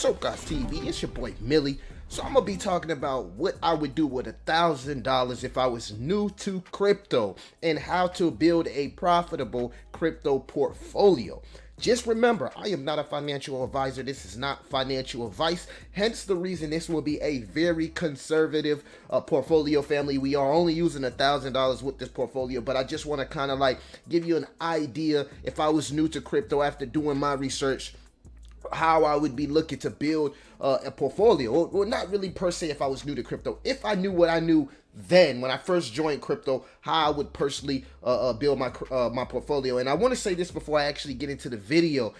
What's up, guys? TV, it's your boy Millie. So I'm gonna be talking about what I would do with $1,000 if I was new to crypto and how to build a profitable crypto portfolio. Just remember, I am not a financial advisor. This is not financial advice. Hence the reason this will be a very conservative portfolio, family. We are only using $1,000 with this portfolio, but I just want to kind of like give you an idea if I was new to crypto after doing my research, how I would be looking to build a portfolio. Well, not really per se if I was new to crypto. If I knew what I knew then when I first joined crypto, how I would personally build my portfolio. And I want to say this before I actually get into the video.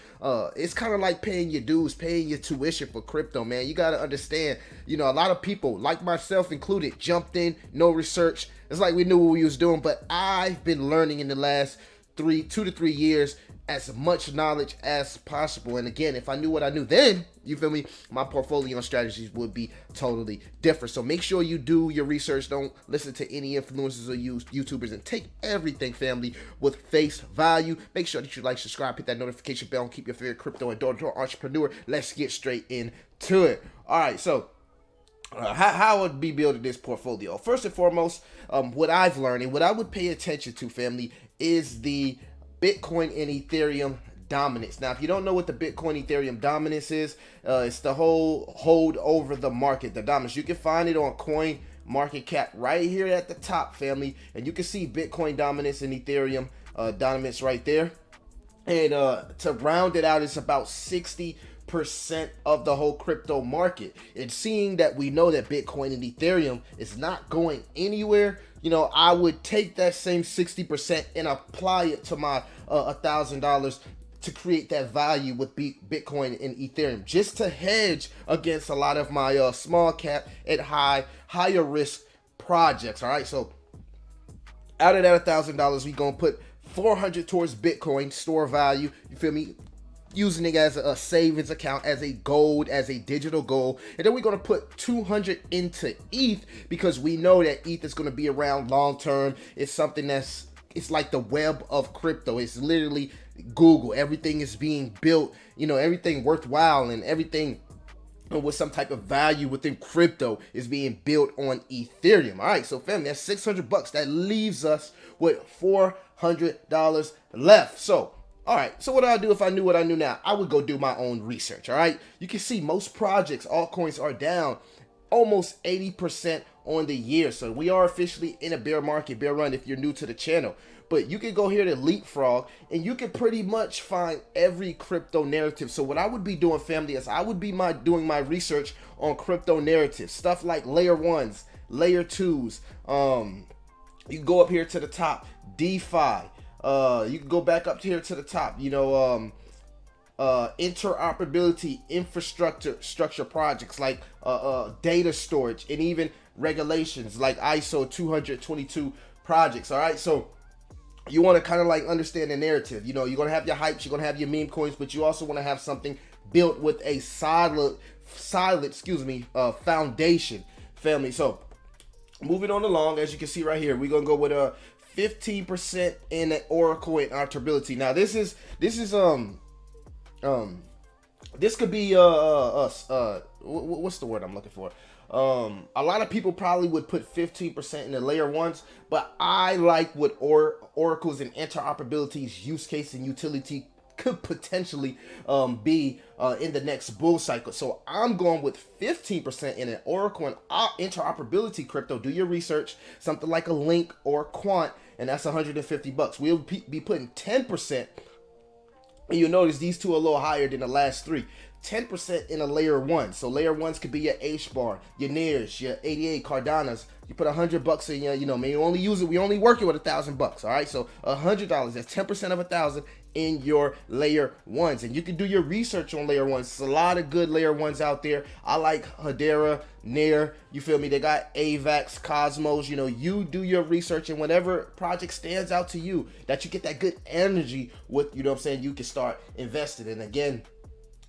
It's kind of like paying your dues, paying your tuition for crypto, man. You got to understand, you know, a lot of people, like myself included, jumped in, no research. It's like we knew what we was doing, but I've been learning in the last 2 to 3 years as much knowledge as possible. And again, if I knew what I knew then, you feel me, my portfolio and strategies would be totally different. So make sure you do your research. Don't listen to any influencers or YouTubers, and take everything, family, with face value. Make sure that you like, subscribe, hit that notification bell, and keep your favorite crypto and door-to-door entrepreneur. Let's get straight into it. All right, so how I would be building this portfolio. First and foremost, what I've learned and what I would pay attention to, family, is the Bitcoin and Ethereum dominance. Now, if you don't know what the Bitcoin Ethereum dominance is, it's the whole hold over the market, the dominance. You can find it on COINBASE right here at the top, family, and you can see Bitcoin dominance and Ethereum dominance right there. And to round it out, it's about 60% of the whole crypto market. And seeing that we know that Bitcoin and Ethereum is not going anywhere, you know, I would take that same 60% and apply it to my $1,000 to create that value with Bitcoin and Ethereum, just to hedge against a lot of my small cap and higher risk projects. All right, so out of that $1,000, we gonna put 400 towards Bitcoin store value. You feel me? Using it as a savings account, as a gold, as a digital gold. And then we're going to put 200 into ETH, because we know that ETH is going to be around long term. It's something it's like the web of crypto. It's literally Google. Everything is being built, you know, everything worthwhile and everything with some type of value within crypto is being built on Ethereum. All right, so family, that's $600. That leaves us with $400 left. So all right, so what do I do if I knew what I knew now? I would go do my own research, all right? You can see most projects, altcoins, are down almost 80% on the year. So we are officially in a bear market, bear run if you're new to the channel. But you can go here to Leapfrog, and you can pretty much find every crypto narrative. So what I would be doing, family, is I would be doing my research on crypto narratives, stuff like layer ones, layer twos. You can go up here to the top, DeFi. You can go back up here to the top, you know, interoperability infrastructure projects like data storage, and even regulations like ISO 222 projects. All right, so you want to kind of like understand the narrative. You know, you're going to have your hypes, you're going to have your meme coins, but you also want to have something built with a solid foundation, family. So moving on along, as you can see right here, we're going to go with 15% in the Oracle and interoperability. Now this could be what's the word I'm looking for? A lot of people probably would put 15% in the layer ones, but I like what Oracle's and interoperability's use case and utility could potentially be in the next bull cycle. So I'm going with 15% in an Oracle and interoperability crypto. Do your research, something like a Link or Quant, and that's $150. We'll be putting 10%, and you'll notice these two are a little higher than the last three. 10% in a layer one. So layer ones could be your H-bar, your Nears, your 88 Cardanas. You put $100 in your, you know, man, you only use it. We only working with $1,000. All right, so $100. That's 10% of 1,000 in your layer ones, and you can do your research on layer ones. There's a lot of good layer ones out there. I like Hedera, Nair. You feel me? They got AVAX, Cosmos. You know, you do your research, and whatever project stands out to you, that you get that good energy with, you know what I'm saying, you can start investing. And again,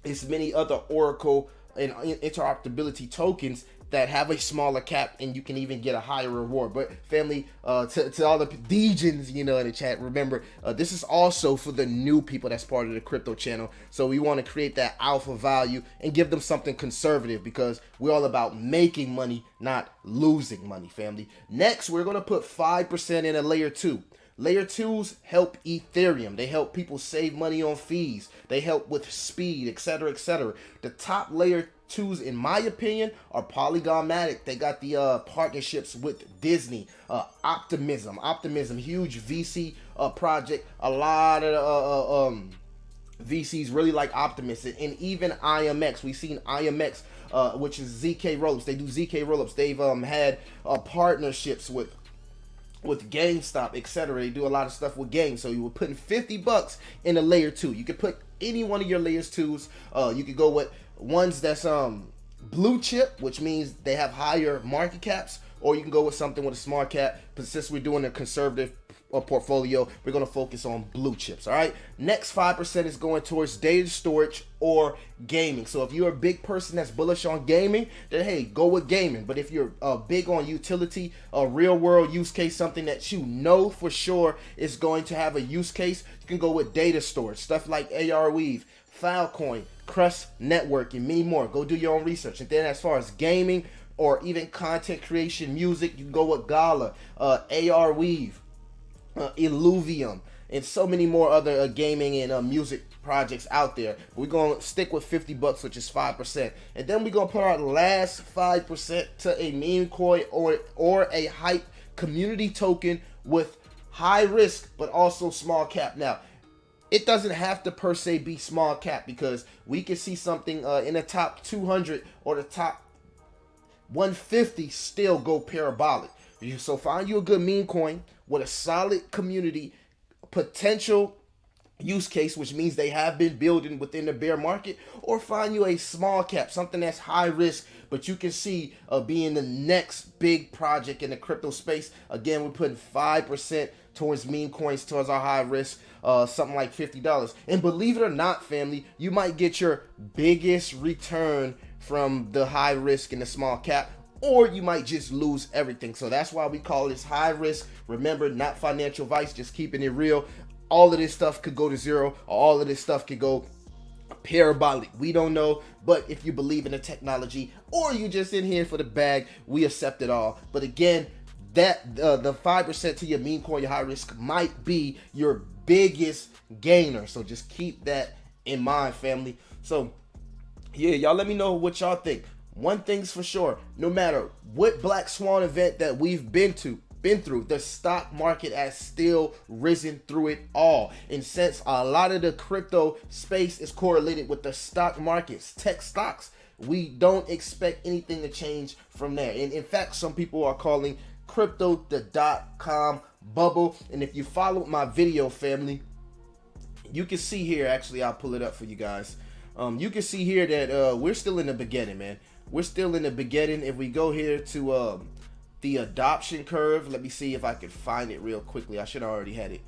it's many other Oracle and interoperability tokens that have a smaller cap, and you can even get a higher reward. But family, to all the DJs, in the chat, remember, this is also for the new people that's part of the crypto channel. So we want to create that alpha value and give them something conservative, because we're all about making money, not losing money, family. Next, we're going to put 5% in a layer 2. Layer 2s help Ethereum. They help people save money on fees. They help with speed, etc., etc. The top layer 2s, in my opinion, are Polygonmatic. They got the partnerships with Disney. Optimism, huge VC project. A lot of VCs really like Optimism, and even IMX. We've seen IMX, which is ZK rollups. They do ZK rollups. They've had partnerships with GameStop, etc. They do a lot of stuff with games. So you were putting $50 in a layer 2. You could put any one of your layers 2s. You could go with ones that's blue chip, which means they have higher market caps, or you can go with something with a small cap. But since we're doing a conservative portfolio, we're going to focus on blue chips. All right, next 5% is going towards data storage or gaming. So if you're a big person that's bullish on gaming, then hey, go with gaming. But if you're big on utility, a real world use case, something that you know for sure is going to have a use case, you can go with data storage, stuff like Arweave, Filecoin, Crust Network, and many more. Go do your own research. And then as far as gaming or even content creation, music, you can go with Gala, Arweave, Illuvium, and so many more other gaming and music projects out there. We're going to stick with $50, which is 5%. And then we're going to put our last 5% to a meme coin or a hype community token with high risk, but also small cap. Now, it doesn't have to per se be small cap, because we can see something in the top 200 or the top 150 still go parabolic. So find you a good meme coin with a solid community potential use case, which means they have been building within the bear market, or find you a small cap, something that's high risk, but you can see being the next big project in the crypto space. Again, we're putting 5% towards meme coins, towards our high risk, something like $50. And believe it or not, family, you might get your biggest return from the high risk and the small cap, or you might just lose everything. So that's why we call this high risk. Remember, not financial advice, just keeping it real. All of this stuff could go to zero, or all of this stuff could go parabolic. We don't know, but if you believe in the technology, or you just in here for the bag, we accept it all. But again, that the 5% to your meme coin, your high risk, might be your biggest gainer. So just keep that in mind, family. So yeah, y'all let me know what y'all think. One thing's for sure, no matter what black swan event that we've been through, the stock market has still risen through it all. And since a lot of the crypto space is correlated with the stock markets, tech stocks, we don't expect anything to change from there. And in fact, some people are calling crypto the .com bubble. And if you followed my video, family, you can see here, actually I'll pull it up for you guys. You can see here that we're still in the beginning, man. We're still in the beginning. If we go here to the adoption curve, let me see if I can find it real quickly. I should have already had it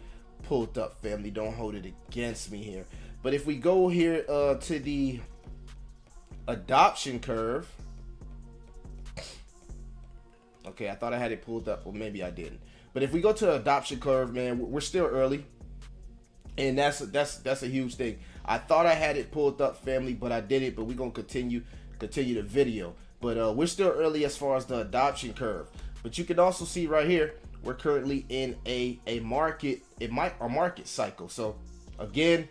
pulled up, family. Don't hold it against me here. But if we go here to the adoption curve, okay, I thought I had it pulled up, or maybe I didn't. But if we go to the adoption curve, man, we're still early, and that's a huge thing. I thought I had it pulled up, family, but I didn't. But we're gonna continue the video. But we're still early as far as the adoption curve. But you can also see right here, we're currently in a market cycle. So again,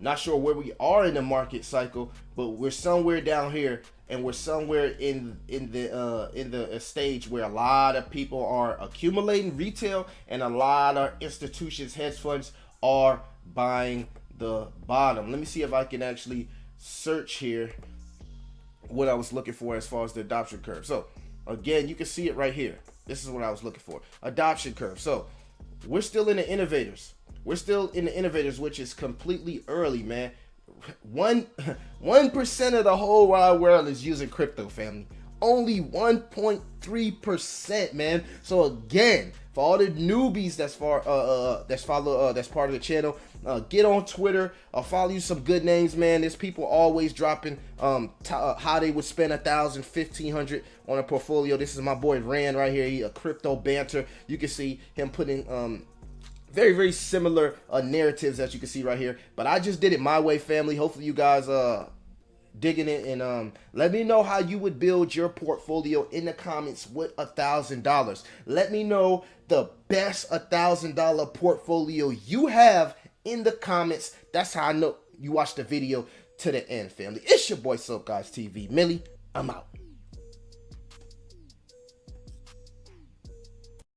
not sure where we are in the market cycle, but we're somewhere down here, and we're somewhere in the stage where a lot of people are accumulating retail, and a lot of institutions, hedge funds, are buying the bottom. Let me see if I can actually search here what I was looking for as far as the adoption curve. So again, you can see it right here. This is what I was looking for, adoption curve. So we're still in the innovators. We're still in the innovators, which is completely early, man. 1% of the whole wide world is using crypto, family. Only 1.3%, man. So again, for all the newbies that's part of the channel, Get on Twitter, follow you some good names, man. There's people always dropping how they would spend $1,000, $1,500 on a portfolio. This is my boy Rand right here. He a crypto banter. You can see him putting very, very similar narratives that you can see right here. But I just did it my way, family. Hopefully you guys digging it, and let me know how you would build your portfolio in the comments with $1,000. Let me know the best $1,000 portfolio you have in the comments. That's how I know you watched the video to the end, family. It's your boy Soap Guys TV. Millie, I'm out.